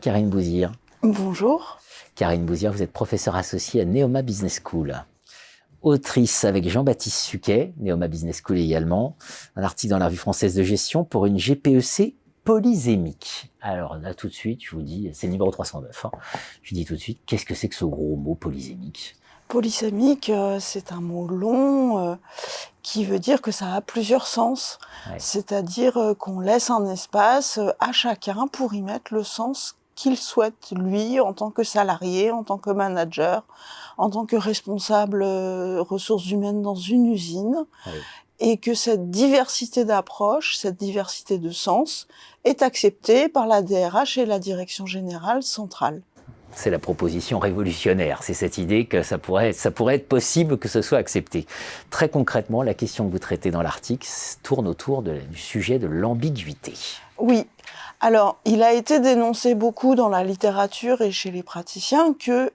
Bonjour Karine Bouzir. Bonjour. Karine Bouzir, vous êtes professeure associée à Neoma Business School. Autrice avec Jean-Baptiste Suquet, Neoma Business School également. Un article dans la Revue française de gestion pour une GPEC polysémique. Alors là tout de suite, je vous dis, c'est le numéro 309. Je dis tout de suite, qu'est-ce que c'est que ce gros mot polysémique ? Polysémique, c'est un mot long qui veut dire que ça a plusieurs sens. Ouais. C'est-à-dire qu'on laisse un espace à chacun pour y mettre le sens qu'il souhaite, lui, en tant que salarié, en tant que manager, en tant que responsable ressources humaines dans une usine. Ouais. Et que cette diversité d'approche, cette diversité de sens est acceptée par la DRH et la direction générale centrale. C'est la proposition révolutionnaire, c'est cette idée que ça pourrait être possible que ce soit accepté. Très concrètement, la question que vous traitez dans l'article tourne autour du sujet de l'ambiguïté. Oui, alors il a été dénoncé beaucoup dans la littérature et chez les praticiens que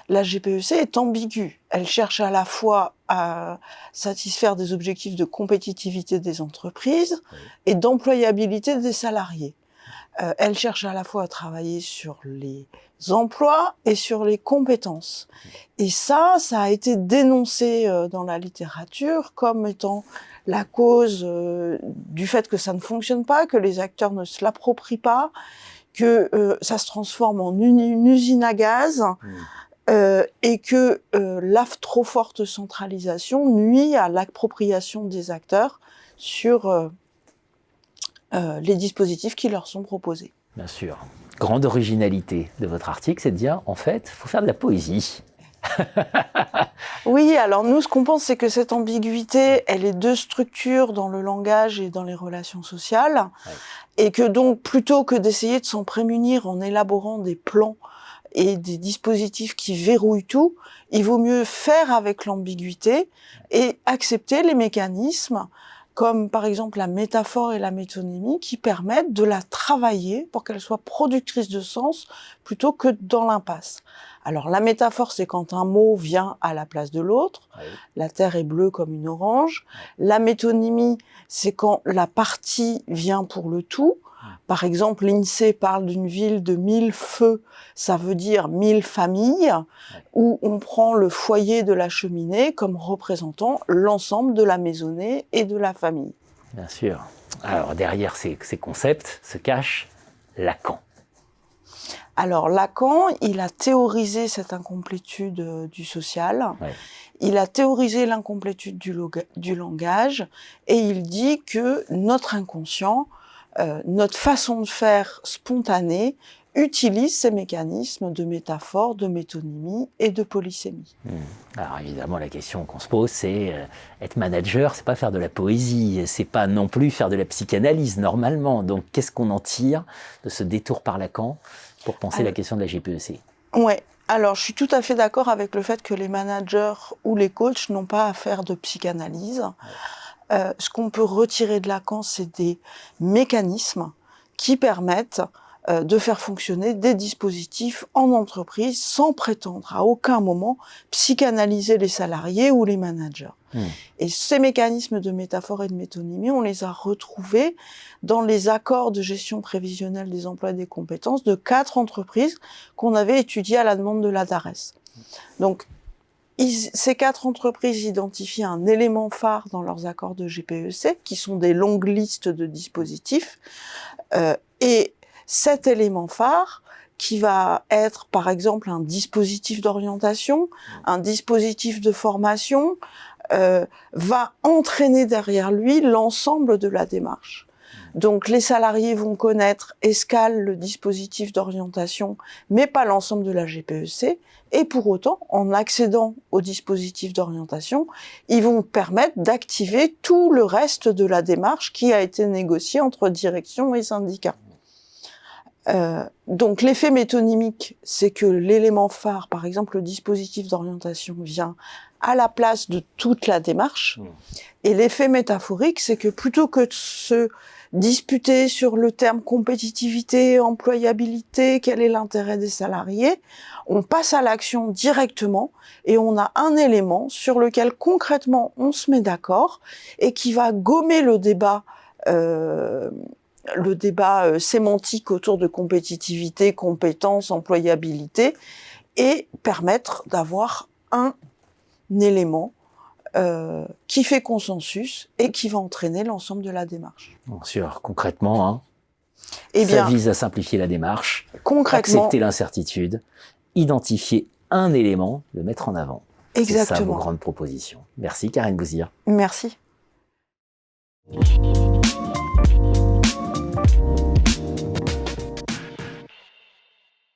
la GPEC est ambiguë. Elle cherche à la fois à satisfaire des objectifs de compétitivité des entreprises et d'employabilité des salariés. Elle cherche à la fois à travailler sur les emplois et sur les compétences. Et ça a été dénoncé dans la littérature comme étant la cause du fait que ça ne fonctionne pas, que les acteurs ne se l'approprient pas, que ça se transforme en une usine à gaz et que la trop forte centralisation nuit à l'appropriation des acteurs sur les dispositifs qui leur sont proposés. Bien sûr. Grande originalité de votre article, c'est de dire, en fait, il faut faire de la poésie. Oui, alors nous, ce qu'on pense, c'est que cette ambiguïté, elle est de structure dans le langage et dans les relations sociales, et que donc, plutôt que d'essayer de s'en prémunir en élaborant des plans et des dispositifs qui verrouillent tout, il vaut mieux faire avec l'ambiguïté et accepter les mécanismes comme par exemple la métaphore et la métonymie, qui permettent de la travailler pour qu'elle soit productrice de sens plutôt que dans l'impasse. Alors la métaphore, c'est quand un mot vient à la place de l'autre. Oui. La terre est bleue comme une orange. Oui. La métonymie, c'est quand la partie vient pour le tout. Par exemple, l'INSEE parle d'une ville de 1000 feux, ça veut dire 1000 familles, où on prend le foyer de la cheminée comme représentant l'ensemble de la maisonnée et de la famille. Bien sûr. Alors derrière ces concepts se cache Lacan. Alors Lacan, il a théorisé cette incomplétude du social. Ouais. Il a théorisé l'incomplétude du langage et il dit que notre inconscient, notre façon de faire spontanée utilise ces mécanismes de métaphore, de métonymie et de polysémie. Alors évidemment, la question qu'on se pose, c'est être manager, c'est pas faire de la poésie, c'est pas non plus faire de la psychanalyse normalement. Donc qu'est-ce qu'on en tire de ce détour par Lacan pour penser la question de la GPEC ? Ouais. Alors, je suis tout à fait d'accord avec le fait que les managers ou les coachs n'ont pas à faire de psychanalyse. Ouais. Ce qu'on peut retirer de Lacan, c'est des mécanismes qui permettent de faire fonctionner des dispositifs en entreprise sans prétendre à aucun moment psychanalyser les salariés ou les managers. Et ces mécanismes de métaphore et de métonymie, on les a retrouvés dans les accords de gestion prévisionnelle des emplois et des compétences de 4 entreprises qu'on avait étudiées à la demande de la DARES. Donc, ces 4 entreprises identifient un élément phare dans leurs accords de GPEC, qui sont des longues listes de dispositifs, et cet élément phare, qui va être par exemple un dispositif d'orientation, un dispositif de formation, va entraîner derrière lui l'ensemble de la démarche. Donc les salariés vont connaître escale le dispositif d'orientation, mais pas l'ensemble de la GPEC, et pour autant, en accédant au dispositif d'orientation, ils vont permettre d'activer tout le reste de la démarche qui a été négociée entre direction et syndicats. Donc l'effet métonymique, c'est que l'élément phare, par exemple le dispositif d'orientation, vient à la place de toute la démarche. Et l'effet métaphorique, c'est que plutôt que de se disputer sur le terme compétitivité, employabilité, quel est l'intérêt des salariés, on passe à l'action directement et on a un élément sur lequel concrètement on se met d'accord et qui va gommer le débat le débat sémantique autour de compétitivité, compétences, employabilité, et permettre d'avoir un élément qui fait consensus et qui va entraîner l'ensemble de la démarche. Bien sûr, concrètement, hein, Eh ça bien, vise à simplifier la démarche, concrètement, accepter l'incertitude, identifier un élément, le mettre en avant. C'est ça vos exactement. grandes propositions. Merci Karine Bouzir. Merci.